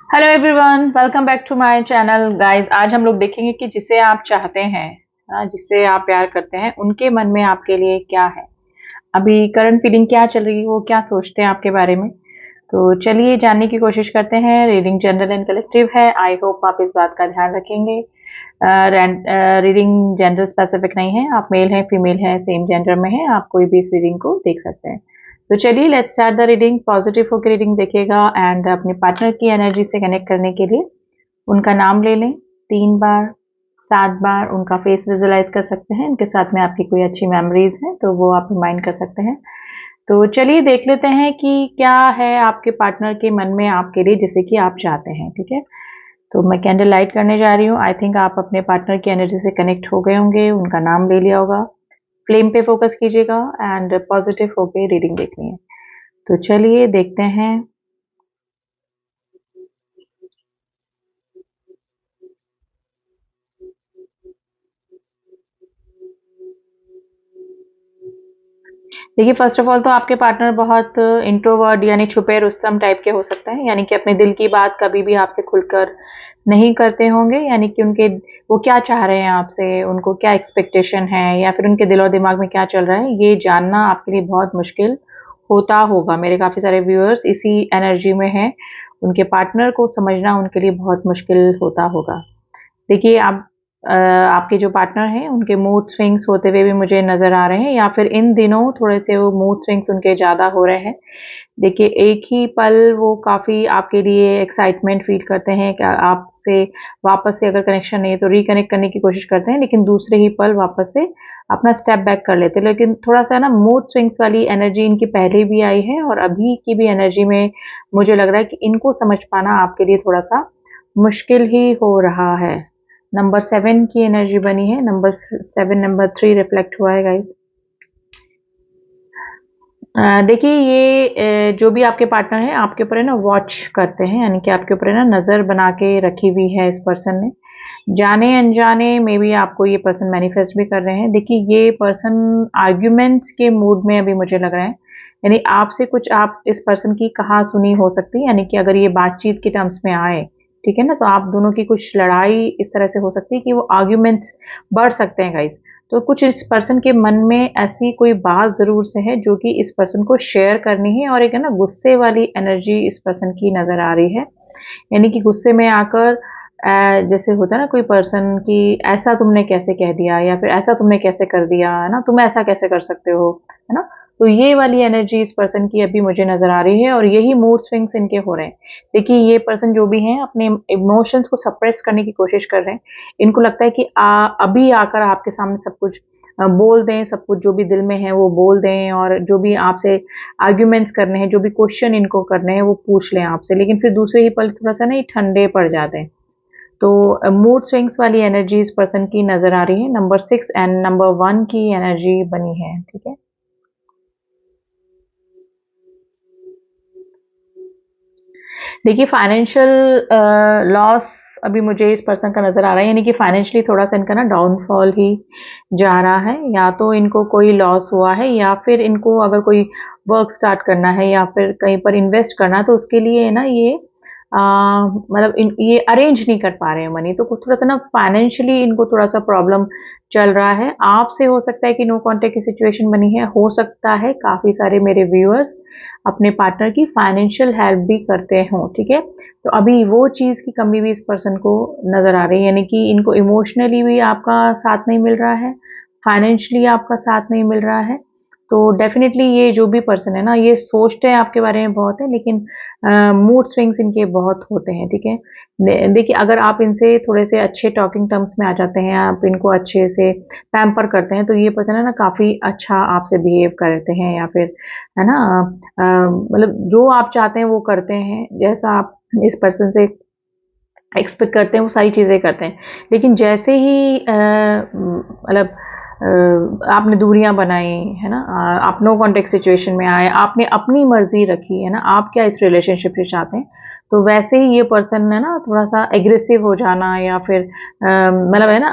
Hello everyone, welcome back to my channel guys. आज हम लोग देखेंगे कि जिसे आप चाहते हैं, जिससे आप प्यार करते हैं, उनके मन में आपके लिए क्या है, अभी करंट फीलिंग क्या चल रही है, वो क्या सोचते हैं आपके बारे में। तो चलिए जानने की कोशिश करते हैं। रीडिंग जनरल एंड कलेक्टिव है। आई होप आप इस बात का ध्यान रखेंगे। रीडिंग जेंडर स्पेसिफिक नहीं है, आप मेल हैं फीमेल हैं सेम जेंडर में हैं, आप कोई भी इस रीडिंग को देख सकते हैं। तो चलिए let's start the reading. Positive होकर रीडिंग देखेगा एंड अपने पार्टनर की एनर्जी से कनेक्ट करने के लिए उनका नाम ले लें 3 बार 7 बार, उनका फेस विजुलाइज कर सकते हैं। उनके साथ में आपकी कोई अच्छी मेमोरीज हैं तो वो आप रिमाइंड कर सकते हैं। तो चलिए देख लेते हैं कि क्या है आपके पार्टनर के मन में आपके लिए जिसे कि आप चाहते हैं। ठीक है, तो मैं कैंडल लाइट करने जा रही हूँ। आई थिंक आप अपने पार्टनर की एनर्जी से कनेक्ट हो गए होंगे, उनका नाम ले लिया होगा। फ्लेम पे फोकस कीजिएगा एंड पॉजिटिव होके रीडिंग देखनी है। तो चलिए देखते हैं। देखिए, फर्स्ट ऑफ ऑल तो आपके पार्टनर बहुत इंट्रोवर्ट यानी छुपे रुस्तम टाइप के हो सकते हैं, यानी कि अपने दिल की बात कभी भी आपसे खुलकर नहीं करते होंगे। यानी कि उनके वो क्या चाह रहे हैं आपसे, उनको क्या एक्सपेक्टेशन है, या फिर उनके दिल और दिमाग में क्या चल रहा है, ये जानना आपके लिए बहुत मुश्किल होता होगा। मेरे काफ़ी सारे व्यूअर्स इसी एनर्जी में हैं। उनके पार्टनर को समझना उनके लिए बहुत मुश्किल होता होगा। देखिए, आप आपके जो पार्टनर हैं उनके मूड स्विंग्स होते हुए भी मुझे नज़र आ रहे हैं, या फिर इन दिनों थोड़े से वो मूड स्विंग्स उनके ज़्यादा हो रहे हैं। देखिए, एक ही पल वो काफ़ी आपके लिए एक्साइटमेंट फ़ील करते हैं कि आपसे वापस से अगर कनेक्शन नहीं है तो रिकनेक्ट करने की कोशिश करते हैं, लेकिन दूसरे ही पल वापस से अपना स्टेप बैक कर लेते हैं। लेकिन थोड़ा-सा ना मूड स्विंग्स वाली एनर्जी इनकी पहले भी आई है और अभी की भी एनर्जी में मुझे लग रहा है कि इनको समझ पाना आपके लिए थोड़ा-सा मुश्किल ही हो रहा है। नंबर 7 की एनर्जी बनी है। नंबर 7 नंबर 3 रिफ्लेक्ट हुआ है गाइस। देखिए, ये जो भी आपके पार्टनर हैं आपके ऊपर है ना वॉच करते हैं, यानी कि आपके ऊपर है ना नज़र बना के रखी हुई है इस पर्सन ने। जाने अनजाने मे बी आपको ये पर्सन मैनिफेस्ट भी कर रहे हैं। देखिए, ये पर्सन आर्ग्यूमेंट्स के मूड में अभी मुझे लग रहा है, यानी आपसे कुछ आप इस पर्सन की कहा सुनी हो सकती है, यानी कि अगर ये बातचीत के टर्म्स में आए, ठीक है ना, तो आप दोनों की कुछ लड़ाई इस तरह से हो सकती है कि वो आर्ग्यूमेंट्स बढ़ सकते हैं गाइस। तो कुछ इस पर्सन के मन में ऐसी कोई बात ज़रूर से है जो कि इस पर्सन को शेयर करनी है, और एक है ना गुस्से वाली एनर्जी इस पर्सन की नज़र आ रही है। यानी कि गुस्से में आकर जैसे होता है ना कोई पर्सन कि ऐसा तुमने कैसे कह दिया, या फिर ऐसा तुमने कैसे कर दिया, है ना, तुम ऐसा कैसे कर सकते हो, है ना। तो ये वाली एनर्जी इस पर्सन की अभी मुझे नज़र आ रही है, और यही मूड स्विंग्स इनके हो रहे हैं। देखिए, ये पर्सन जो भी हैं अपने इमोशंस को सप्रेस करने की कोशिश कर रहे हैं। इनको लगता है कि अभी आकर आपके सामने सब कुछ बोल दें, सब कुछ जो भी दिल में है वो बोल दें, और जो भी आपसे आर्ग्यूमेंट्स करने हैं, जो भी क्वेश्चन इनको करने हैं वो पूछ लें आपसे, लेकिन फिर दूसरे ही पल थोड़ा सा ना ये ठंडे पड़ जाते हैं। तो मूड स्विंग्स वाली एनर्जी इस पर्सन की नज़र आ रही है। नंबर 6 एंड नंबर 1 की एनर्जी बनी है। ठीक है, देखिए, फाइनेंशियल लॉस अभी मुझे इस पर्सन का नज़र आ रहा है, यानी कि फाइनेंशियली थोड़ा-सा इनका ना डाउनफॉल ही जा रहा है। या तो इनको कोई लॉस हुआ है, या फिर इनको अगर कोई वर्क स्टार्ट करना है या फिर कहीं पर इन्वेस्ट करना है, तो उसके लिए ना ये मतलब ये अरेंज नहीं कर पा रहे हैं मनी, तो थोड़ा-सा ना फाइनेंशियली इनको थोड़ा-सा प्रॉब्लम चल रहा है। आपसे हो सकता है कि नो कॉन्टैक्ट की सिचुएशन बनी है, हो सकता है काफ़ी सारे मेरे व्यूअर्स अपने पार्टनर की फाइनेंशियल हेल्प भी करते हों। ठीक है, तो अभी वो चीज़ की कमी भी इस पर्सन को नज़र आ रही है, यानी कि इनको इमोशनली भी आपका साथ नहीं मिल रहा है, फाइनेंशियली आपका साथ नहीं मिल रहा है। तो डेफिनेटली ये जो भी पर्सन है ना, ये सोचते हैं आपके बारे में बहुत है, लेकिन मूड स्विंग्स इनके बहुत होते हैं। ठीक है, देखिए, अगर आप इनसे थोड़े से अच्छे टॉकिंग टर्म्स में आ जाते हैं, आप इनको अच्छे से पैम्पर करते हैं, तो ये पर्सन है ना काफ़ी अच्छा आपसे बिहेव करते हैं, या फिर है ना मतलब जो आप चाहते हैं वो करते हैं, जैसा आप इस पर्सन से एक्सपेक्ट करते हैं वो सारी चीज़ें करते हैं। लेकिन जैसे ही मतलब आपने दूरियां बनाई है ना, आप नो कॉन्टेक्ट सिचुएशन में आए, आपने अपनी मर्जी रखी है ना, आप क्या इस रिलेशनशिप से चाहते हैं, तो वैसे ही ये पर्सन है ना थोड़ा सा एग्रेसिव हो जाना या फिर मतलब है ना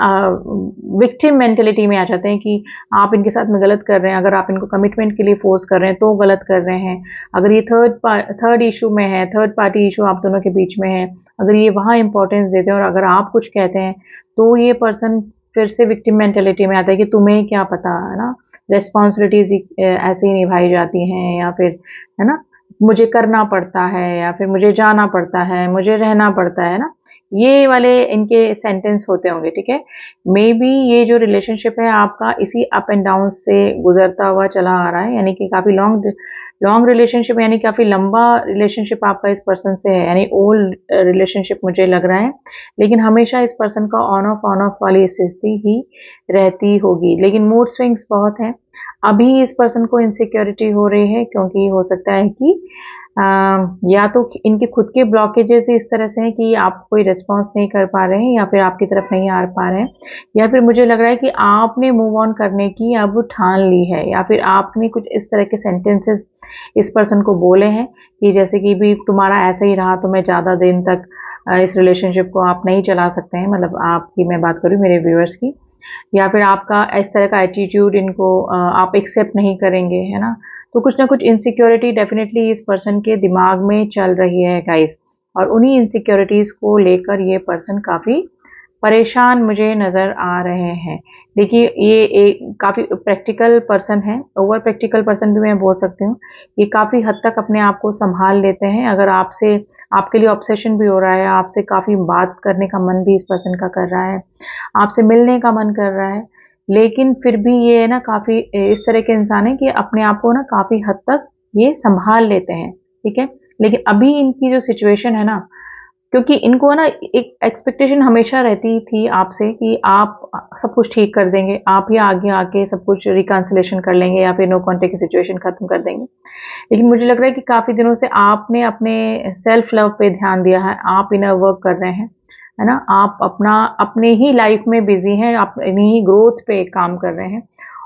विक्टिम मेंटेलिटी में आ जाते हैं कि आप इनके साथ में गलत कर रहे हैं, अगर आप इनको कमिटमेंट के लिए फोर्स कर रहे हैं तो गलत कर रहे हैं, अगर ये थर्ड इशू में है, थर्ड पार्टी इशू आप दोनों के बीच में है, अगर ये वहाँ इंपॉर्टेंस देते हैं और अगर आप कुछ कहते हैं तो ये पर्सन फिर से विक्टिम मेंटेलिटी में आता है कि तुम्हें क्या पता है ना, रेस्पॉन्सिबिलिटीज ऐसे ही निभाई जाती हैं या फिर है ना मुझे करना पड़ता है या फिर मुझे जाना पड़ता है, मुझे रहना पड़ता है ना, ये वाले इनके सेंटेंस होते होंगे। ठीक है, मे बी ये जो रिलेशनशिप है आपका इसी अप एंड डाउन से गुजरता हुआ चला आ रहा है, यानी कि काफ़ी लॉन्ग लॉन्ग रिलेशनशिप, यानी काफ़ी लंबा रिलेशनशिप आपका इस पर्सन से है, यानी ओल्ड रिलेशनशिप मुझे लग रहा है, लेकिन हमेशा इस पर्सन का ऑन ऑफ वाली स्थिति ही रहती होगी, लेकिन मूड स्विंग्स बहुत हैं। अभी इस पर्सन को इनसिक्योरिटी हो रही है क्योंकि हो सकता है कि या तो इनके खुद के ब्लॉकेजेस इस तरह से हैं कि आप कोई रिस्पॉन्स नहीं कर पा रहे हैं या फिर आपकी तरफ नहीं आ पा रहे हैं, या फिर मुझे लग रहा है कि आपने मूव ऑन करने की अब ठान ली है, या फिर आपने कुछ इस तरह के सेंटेंसेस इस पर्सन को बोले हैं कि जैसे कि भी तुम्हारा ऐसा ही रहा तो मैं ज़्यादा दिन तक इस रिलेशनशिप को आप नहीं चला सकते हैं, मतलब आपकी मैं बात करूँ मेरे व्यूअर्स की, या फिर आपका इस तरह का एटीट्यूड इनको आप एक्सेप्ट नहीं करेंगे है ना, तो कुछ ना कुछ इनसिक्योरिटी डेफिनेटली इस पर्सन के दिमाग में चल रही है गाइस, और उन्हीं इनसिक्योरिटीज को लेकर ये पर्सन काफ़ी परेशान मुझे नज़र आ रहे हैं। देखिए ये एक काफ़ी प्रैक्टिकल पर्सन है, ओवर प्रैक्टिकल पर्सन भी मैं बोल सकती हूँ, ये काफ़ी हद तक अपने आप को संभाल लेते हैं, अगर आपसे आपके लिए ऑब्सेशन भी हो रहा है, आपसे काफ़ी बात करने का मन भी इस पर्सन का कर रहा है, आपसे मिलने का मन कर रहा है, लेकिन फिर भी ये ना काफ़ी इस तरह के इंसान है कि अपने आप को ना काफ़ी हद तक ये संभाल लेते हैं। ठीक है, लेकिन अभी इनकी जो सिचुएशन है ना, क्योंकि इनको ना एक एक्सपेक्टेशन हमेशा रहती थी आपसे कि आप सब कुछ ठीक कर देंगे, आप ही आगे आके सब कुछ रिकंसिलेशन कर लेंगे या फिर नो कॉन्टेक्ट की सिचुएशन खत्म कर देंगे, लेकिन मुझे लग रहा है कि काफ़ी दिनों से आपने अपने सेल्फ लव पे ध्यान दिया है, आप इनर वर्क कर रहे हैं है ना, आप अपने ही लाइफ में बिजी हैं, अपनी ही ग्रोथ पे काम कर रहे हैं,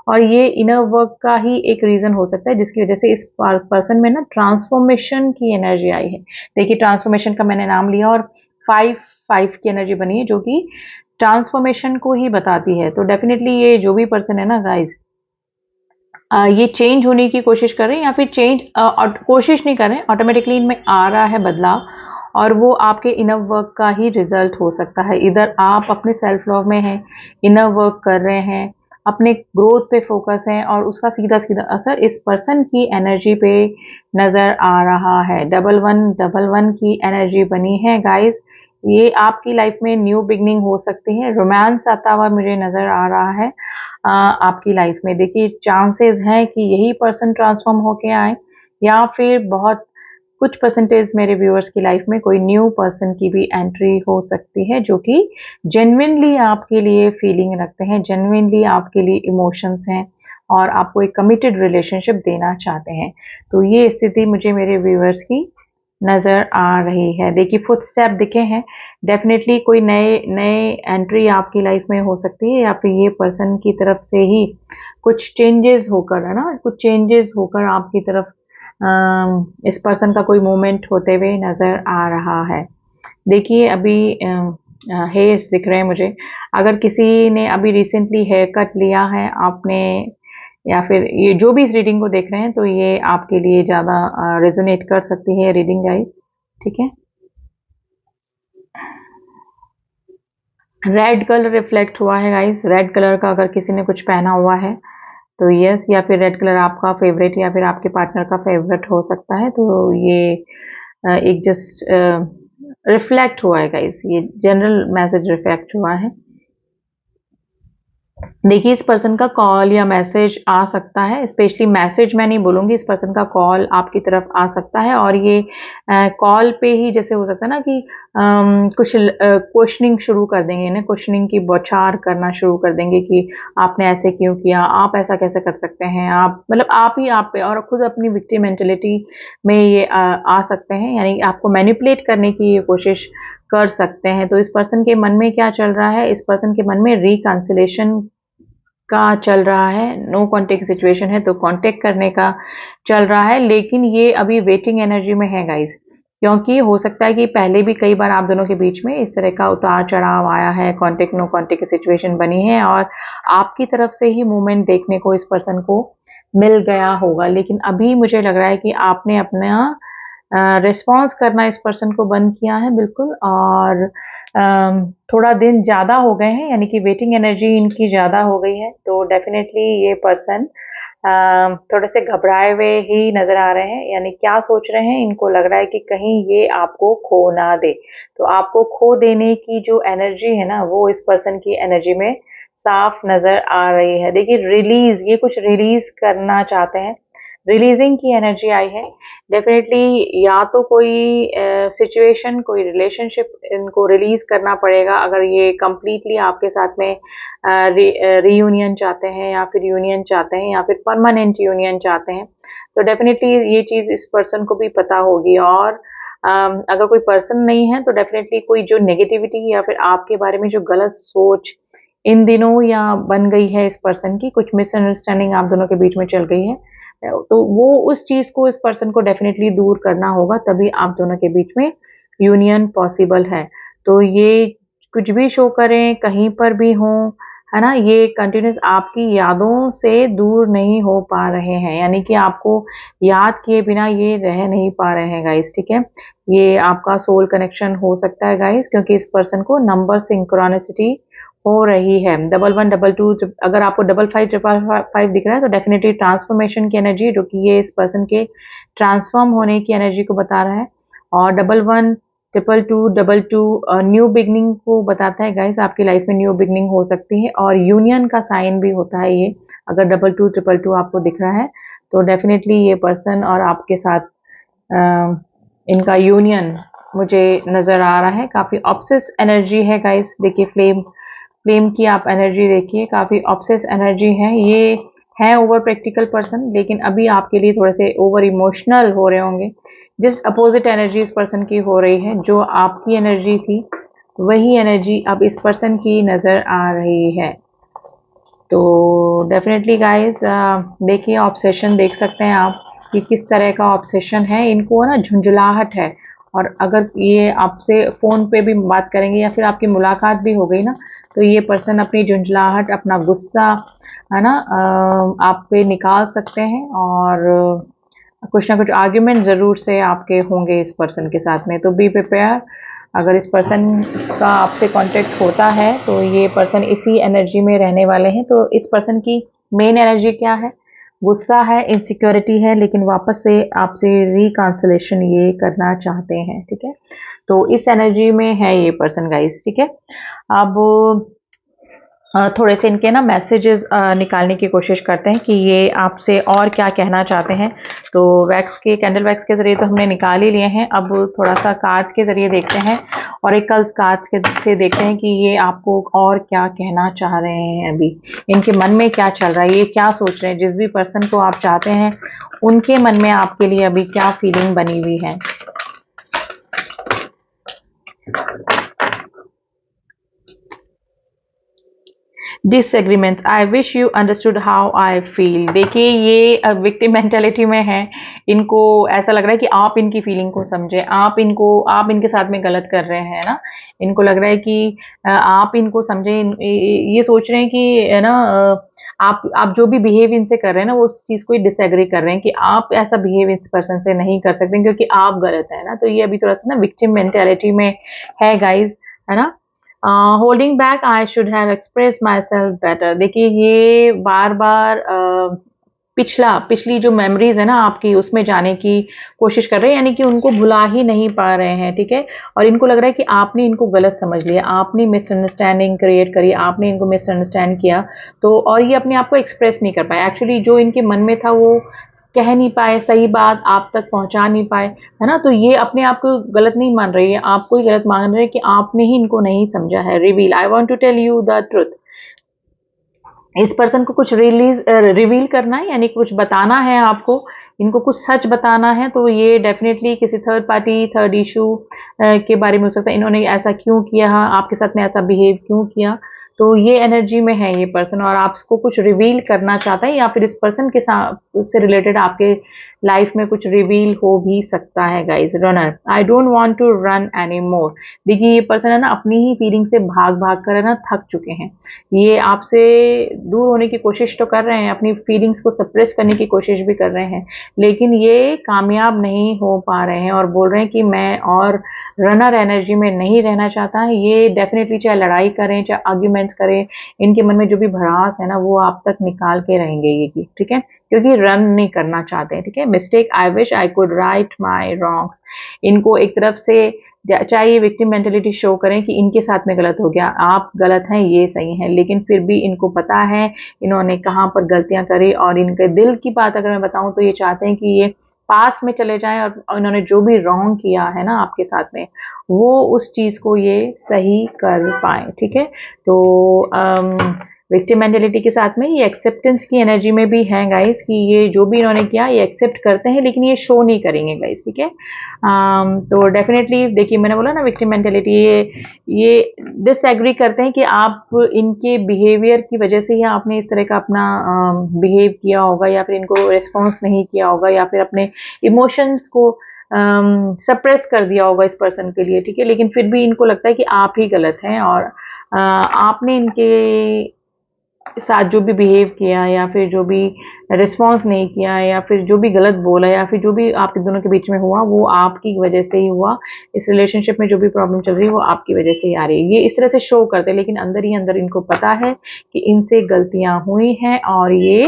और ये इनर वर्क का ही एक रीज़न हो सकता है जिसकी वजह से इस पर्सन में ना ट्रांसफॉर्मेशन की एनर्जी आई है। देखिए ट्रांसफॉर्मेशन का मैंने नाम लिया और 5 की एनर्जी बनी है जो कि ट्रांसफॉर्मेशन को ही बताती है, तो डेफिनेटली ये जो भी पर्सन है ना गाइज, ये चेंज होने की कोशिश कर रहे हैं या फिर चेंज कोशिश नहीं कर रहे हैं, ऑटोमेटिकली इनमें आ रहा है बदलाव, और वो आपके इनर वर्क का ही रिजल्ट हो सकता है। इधर आप अपने सेल्फ लव में हैं, इनर वर्क कर रहे हैं, अपने ग्रोथ पे फोकस है, और उसका सीधा सीधा असर इस पर्सन की एनर्जी पे नज़र आ रहा है। 1111 की एनर्जी बनी है गाइस, ये आपकी लाइफ में न्यू बिगनिंग हो सकती है, रोमांस आता हुआ मुझे नज़र आ रहा है आपकी लाइफ में। देखिए चांसेस हैं कि यही पर्सन ट्रांसफॉर्म होके आए, या फिर बहुत कुछ परसेंटेज मेरे व्यूअर्स की लाइफ में कोई न्यू पर्सन की भी एंट्री हो सकती है जो कि जेन्युइनली आपके लिए फीलिंग रखते हैं, जेन्युइनली आपके लिए इमोशंस हैं और आपको एक कमिटेड रिलेशनशिप देना चाहते हैं। तो ये स्थिति मुझे मेरे व्यूअर्स की नज़र आ रही है। देखिए फुट स्टेप दिखे हैं, डेफिनेटली कोई नए नए एंट्री आपकी लाइफ में हो सकती है, या फिर ये पर्सन की तरफ से ही कुछ चेंजेस होकर है ना, कुछ चेंजेस होकर आपकी तरफ इस पर्सन का कोई मूवमेंट होते हुए नज़र आ रहा है। देखिए अभी हेयर्स दिख रहे हैं मुझे, अगर किसी ने अभी रिसेंटली हेयर कट लिया है आपने, या फिर ये जो भी इस रीडिंग को देख रहे हैं, तो ये आपके लिए ज़्यादा रेजोनेट कर सकती है रीडिंग गाइस। ठीक है, रेड कलर रिफ्लेक्ट हुआ है गाइस, रेड कलर का अगर किसी ने कुछ पहना हुआ है तो यस, या फिर रेड कलर आपका फेवरेट या फिर आपके पार्टनर का फेवरेट हो सकता है, तो ये एक जस्ट रिफ्लेक्ट हुआ है गाइस, ये जनरल मैसेज रिफ्लेक्ट हुआ है। देखिए इस पर्सन का कॉल या मैसेज आ सकता है, स्पेशली मैसेज मैं नहीं बोलूँगी, इस पर्सन का कॉल आपकी तरफ आ सकता है, और ये कॉल पे ही जैसे हो सकता है ना कि कुछ क्वेश्चनिंग शुरू कर देंगे ना, क्वेश्चनिंग की बौछार करना शुरू कर देंगे कि आपने ऐसे क्यों किया, आप ऐसा कैसे कर सकते हैं, आप मतलब आप ही आप पे, और खुद अपनी विक्टिम मेंटेलिटी में ये आ सकते हैं, यानी आपको मैनिपुलेट करने की ये कोशिश कर सकते हैं। तो इस पर्सन के मन में क्या चल रहा है, इस पर्सन के मन में रिकंसिलेशन का चल रहा है, नो कांटेक्ट सिचुएशन है तो कांटेक्ट करने का चल रहा है, लेकिन ये अभी वेटिंग एनर्जी में है गाइस, क्योंकि हो सकता है कि पहले भी कई बार आप दोनों के बीच में इस तरह का उतार चढ़ाव आया है, कांटेक्ट नो कांटेक्ट की सिचुएशन बनी है और आपकी तरफ से ही मूवमेंट देखने को इस पर्सन को मिल गया होगा, लेकिन अभी मुझे लग रहा है कि आपने अपना रिस्पॉन्स करना इस पर्सन को बंद किया है बिल्कुल, और थोड़ा दिन ज़्यादा हो गए हैं, यानी कि वेटिंग एनर्जी इनकी ज़्यादा हो गई है, तो डेफिनेटली ये पर्सन थोड़े से घबराए हुए ही नज़र आ रहे हैं, यानी क्या सोच रहे हैं, इनको लग रहा है कि कहीं ये आपको खो ना दे, तो आपको खो देने की जो एनर्जी है ना, वो इस पर्सन की एनर्जी में साफ नज़र आ रही है। देखिए रिलीज़, ये कुछ रिलीज़ करना चाहते हैं, रिलीजिंग की एनर्जी आई है। डेफिनेटली या तो कोई सिचुएशन, कोई रिलेशनशिप इनको रिलीज करना पड़ेगा अगर ये कंप्लीटली आपके साथ में रीयूनियन चाहते हैं या फिर यूनियन चाहते हैं या फिर परमानेंट यूनियन चाहते हैं, तो डेफिनेटली ये चीज़ इस पर्सन को भी पता होगी। और अगर कोई पर्सन नहीं है तो डेफिनेटली कोई जो नेगेटिविटी या फिर आपके बारे में जो गलत सोच इन दिनों या बन गई है इस पर्सन की, कुछ मिसअंडरस्टैंडिंग आप दोनों के बीच में चल गई है, तो वो उस चीज़ को इस पर्सन को डेफिनेटली दूर करना होगा, तभी आप दोनों के बीच में यूनियन पॉसिबल है। तो ये कुछ भी शो करें, कहीं पर भी हों, है ना, ये कंटिन्यूस आपकी यादों से दूर नहीं हो पा रहे हैं, यानी कि आपको याद किए बिना ये रह नहीं पा रहे हैं गाइस, ठीक है। ये आपका सोल कनेक्शन हो सकता है गाइस, क्योंकि इस पर्सन को नंबर सिंक्रोनिसिटी हो रही है, 1112, अगर आपको 5555 दिख रहा है तो डेफिनेटली ट्रांसफॉर्मेशन की एनर्जी, जो कि ये इस पर्सन के ट्रांसफॉर्म होने की एनर्जी को बता रहा है, और 112222 न्यू बिगनिंग को बताता है गाइस, आपकी लाइफ में न्यू बिगनिंग हो सकती है, और यूनियन का साइन भी होता है ये, अगर 2222 आपको दिख रहा है तो डेफिनेटली ये पर्सन और आपके साथ इनका यूनियन मुझे नज़र आ रहा है। काफ़ी ऑब्सेस एनर्जी है गाइस, देखिए फ्लेम की आप एनर्जी देखिए, काफ़ी ऑब्सेस एनर्जी है, ये है ओवर प्रैक्टिकल पर्सन, लेकिन अभी आपके लिए थोड़े से ओवर इमोशनल हो रहे होंगे। जस्ट अपोजिट एनर्जी इस पर्सन की हो रही है, जो आपकी एनर्जी थी वही एनर्जी अब इस पर्सन की नज़र आ रही है। तो डेफिनेटली गाइस देखिए, ऑब्सेशन देख सकते हैं आप कि किस तरह का ऑब्सेशन है, इनको ना झुंझुलाहट है, और अगर ये आपसे फ़ोन पे भी बात करेंगे या फिर आपकी मुलाकात भी हो गई ना, तो ये पर्सन अपनी झुंझलाहट, अपना गुस्सा, है ना, आप पे निकाल सकते हैं, और कुछ ना कुछ आर्ग्यूमेंट ज़रूर से आपके होंगे इस पर्सन के साथ में, तो बी प्रिपेयर। अगर इस पर्सन का आपसे कांटेक्ट होता है तो ये पर्सन इसी एनर्जी में रहने वाले हैं। तो इस पर्सन की मेन एनर्जी क्या है? गुस्सा है, इनसिक्योरिटी है, लेकिन वापस से आपसे रिकांसिलेशन ये करना चाहते हैं, ठीक है। तो इस एनर्जी में है ये पर्सन गाइस, ठीक है। अब थोड़े से इनके ना मैसेजेस निकालने की कोशिश करते हैं कि ये आपसे और क्या कहना चाहते हैं। तो वैक्स के, कैंडल वैक्स के ज़रिए तो हमने निकाल ही लिए हैं, अब थोड़ा सा कार्ड्स के ज़रिए देखते हैं, और एक कल कार्ड्स के से देखते हैं कि ये आपको और क्या कहना चाह रहे हैं, अभी इनके मन में क्या चल रहा है, ये क्या सोच रहे हैं, जिस भी पर्सन को आप चाहते हैं उनके मन में आपके लिए अभी क्या फीलिंग बनी हुई है। Disagreement, I wish you understood how I feel. देखिए ये विक्टिम मेंटेलिटी में है, इनको ऐसा लग रहा है कि आप इनकी फीलिंग को समझें, आप इनके साथ में गलत कर रहे हैं ना, इनको लग रहा है कि आप इनको समझें, ये सोच रहे हैं कि है ना, आप जो भी बिहेव इनसे कर रहे हैं ना, वो उस चीज़ को ही डिसएग्री कर रहे हैं कि आप ऐसा बिहेव इस पर्सन से नहीं कर सकते क्योंकि आप गलत है ना। तो ये अभी थोड़ा सा ना विक्टिम मेंटेलिटी में है गाइज, है ना। Holding back, I should have express my self better. देखिए ये बार बार पिछली जो मेमोरीज है ना आपकी, उसमें जाने की कोशिश कर रहे हैं, यानी कि उनको भुला ही नहीं पा रहे हैं, ठीक है। और इनको लग रहा है कि आपने इनको गलत समझ लिया, आपने मिसअंडरस्टैंडिंग क्रिएट करी, आपने इनको मिसअंडरस्टैंड किया, तो और ये अपने आप को एक्सप्रेस नहीं कर पाए, एक्चुअली जो इनके मन में था वो कह नहीं पाए, सही बात आप तक पहुंचा नहीं पाए, है ना। तो ये अपने आप को गलत नहीं मान रही है, आपको ही गलत मान रहे हैं कि आपने ही इनको नहीं समझा है। Reveal, I want to tell you the truth. इस पर्सन को कुछ रिवील करना है, यानी कुछ बताना है आपको, इनको कुछ सच बताना है, तो ये डेफिनेटली किसी थर्ड पार्टी, थर्ड इशू के बारे में हो सकता है। इन्होंने ऐसा क्यों किया, आपके साथ में ऐसा बिहेव क्यों किया, तो ये एनर्जी में है ये पर्सन, और आपको कुछ रिवील करना चाहता है, या फिर इस पर्सन के साथ से रिलेटेड आपके लाइफ में कुछ रिवील हो भी सकता है guys. Runner, I don't want to run anymore. देखिए ये पर्सन है ना अपनी ही फीलिंग से भाग भाग कर है ना थक चुके हैं। ये आपसे दूर होने की कोशिश तो कर रहे हैं, अपनी फीलिंग्स को सप्रेस करने की कोशिश भी कर रहे हैं, लेकिन ये कामयाब नहीं हो पा रहे हैं और बोल रहे हैं कि मैं और रनर एनर्जी में नहीं रहना चाहता। ये डेफिनेटली चाहे लड़ाई करें, चाहे आर्ग्यूमेंट्स करें, इनके मन में जो भी भड़ास है ना वो आप तक निकाल के रहेंगे ये, ठीक है, क्योंकि रन नहीं करना चाहते हैं, ठीक है। Mistake, I wish I could write my wrongs. इनको एक तरफ से चाहे ये विक्टिम मेंटेलिटी शो करें कि इनके साथ में गलत हो गया, आप गलत हैं ये सही है, लेकिन फिर भी इनको पता है इन्होंने कहाँ पर गलतियां करी, और इनके दिल की बात अगर मैं बताऊं तो ये चाहते हैं कि ये पास में चले जाएं और इन्होंने जो भी रॉन्ग किया है ना आपके साथ में वो उस चीज को ये सही कर पाए, ठीक है। तो विक्टिम मेंटेलिटी के साथ में ये एक्सेप्टेंस की एनर्जी में भी है गाइस, कि ये जो भी इन्होंने किया ये एक्सेप्ट करते हैं, लेकिन ये शो नहीं करेंगे गाइस, ठीक है। तो डेफिनेटली देखिए मैंने बोला ना विक्टिम मेंटेलिटी, ये डिसएग्री करते हैं कि आप इनके बिहेवियर की वजह से ही आपने इस तरह का अपना बिहेव किया होगा, या फिर इनको रिस्पॉन्स नहीं किया होगा, या फिर अपने इमोशंस को सप्रेस कर दिया होगा इस पर्सन के लिए, ठीक है। लेकिन फिर भी इनको लगता है कि आप ही गलत हैं, और आपने इनके साथ जो भी बिहेव किया, या फिर जो भी रिस्पॉन्स नहीं किया, या फिर जो भी गलत बोला, या फिर जो भी आपके दोनों के बीच में हुआ वो आपकी वजह से ही हुआ। इस रिलेशनशिप में जो भी प्रॉब्लम चल रही है वो आपकी वजह से ही आ रही है। ये इस तरह से शो करते हैं, लेकिन अंदर ही अंदर इनको पता है कि इनसे गलतियां हुई हैं, और ये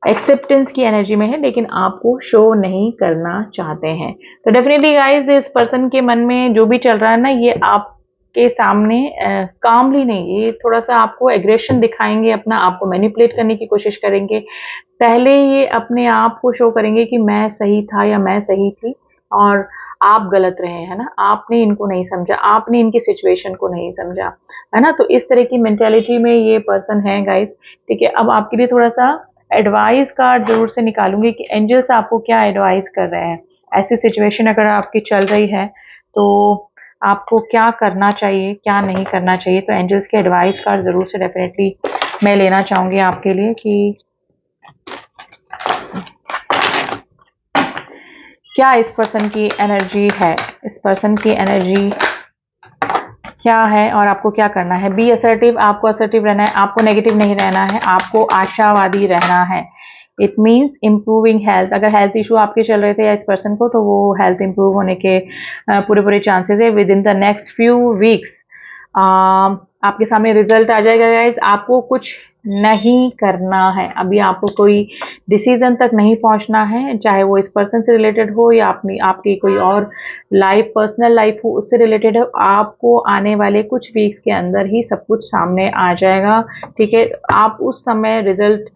एक्सेप्टेंस की एनर्जी में है, लेकिन आपको शो नहीं करना चाहते हैं। तो डेफिनेटली गाइज इस पर्सन के मन में जो भी चल रहा है ना, ये आपके सामने कामली नहीं, ये थोड़ा सा आपको एग्रेशन दिखाएंगे, अपना आपको मैनिपुलेट करने की कोशिश करेंगे। पहले ये अपने आप को शो करेंगे कि मैं सही था या मैं सही थी और आप गलत रहे, है ना, आपने इनको नहीं समझा, आपने इनकी सिचुएशन को नहीं समझा, है ना। तो इस तरह की मेंटेलिटी में ये पर्सन है गाइज, ठीक है। अब आपके लिए थोड़ा सा एडवाइस कार्ड जरूर से निकालूंगी कि एंजल्स आपको क्या एडवाइस कर रहे हैं। ऐसी सिचुएशन अगर आपकी चल रही है तो आपको क्या करना चाहिए, क्या नहीं करना चाहिए। तो एंजल्स के एडवाइस कार्ड जरूर से डेफिनेटली मैं लेना चाहूंगी आपके लिए कि क्या इस पर्सन की एनर्जी है, इस पर्सन की एनर्जी क्या है और आपको क्या करना है। बी असर्टिव, आपको असर्टिव रहना है, आपको नेगेटिव नहीं रहना है, आपको आशावादी रहना है। It means improving health. अगर हेल्थ इशू आपके चल रहे थे या इस पर्सन को, तो वो हेल्थ इंप्रूव होने के पूरे पूरे चांसेस है। With in the next few weeks आपके सामने रिजल्ट आ जाएगा गाइज। आपको कुछ नहीं करना है, अभी आपको कोई डिसीजन तक नहीं पहुंचना है, चाहे वो इस पर्सन से रिलेटेड हो या अपनी आपकी कोई और लाइफ, पर्सनल लाइफ हो, उससे रिलेटेड है। आपको आने वाले कुछ वीक्स के अंदर ही सब कुछ सामने आ जाएगा, ठीक है। आप उस समय रिजल्ट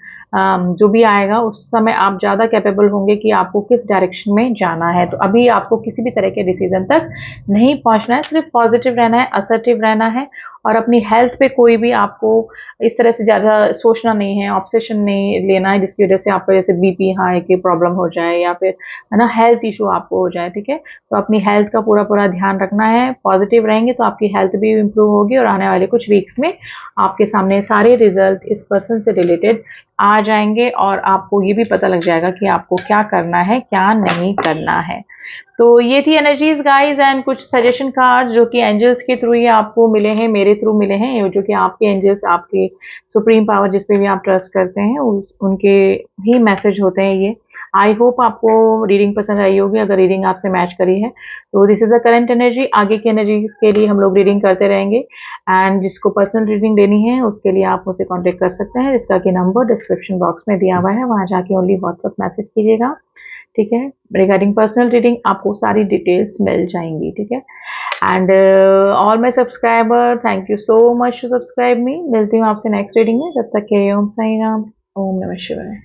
जो भी आएगा उस समय आप ज़्यादा कैपेबल होंगे कि आपको किस डायरेक्शन में जाना है। तो अभी आपको किसी भी तरह के डिसीजन तक नहीं पहुंचना है, सिर्फ पॉजिटिव रहना है, असर्टिव रहना है, और अपनी हेल्थ पे कोई भी आपको इस तरह से ज़्यादा सोचना नहीं है, ऑब्सेशन नहीं लेना है जिसकी वजह से आपको जैसे बीपी हाई की प्रॉब्लम हो जाए, या फिर है ना हेल्थ इशू आपको हो जाए, ठीक है। तो अपनी हेल्थ का पूरा पूरा ध्यान रखना है। पॉजिटिव रहेंगे तो आपकी हेल्थ भी इंप्रूव होगी, और आने वाले कुछ वीक्स में आपके सामने सारे रिजल्ट इस पर्सन से रिलेटेड आ जाएंगे, और आपको ये भी पता लग जाएगा कि आपको क्या करना है, क्या नहीं करना है। तो ये थी एनर्जीज गाइज, एंड कुछ सजेशन कार्ड जो कि एंजल्स के थ्रू ही आपको मिले हैं, मेरे थ्रू मिले हैं, जो कि आपके एंजल्स, आपके सुप्रीम पावर जिस पे भी आप ट्रस्ट करते हैं उनके ही मैसेज होते हैं ये। आई होप आपको रीडिंग पसंद आई होगी। अगर रीडिंग आपसे मैच करी है तो this is a current energy. आगे की एनर्जीज के लिए हम लोग रीडिंग करते रहेंगे, एंड जिसको पर्सनल रीडिंग लेनी है उसके लिए आप मुझसे कॉन्टेक्ट कर सकते हैं, जिसका कि नंबर डिस्क्रिप्शन बॉक्स में दिया हुआ है, वहां जाके ओनली व्हाट्सएप मैसेज कीजिएगा, ठीक है। रिगार्डिंग पर्सनल रीडिंग आपको सारी डिटेल्स मिल जाएंगी, ठीक है। And all my subscriber, thank you so much to subscribe me. मिलती हूँ आपसे नेक्स्ट रीडिंग में, जब तक के ओम साई राम, ओम नमः शिवाय।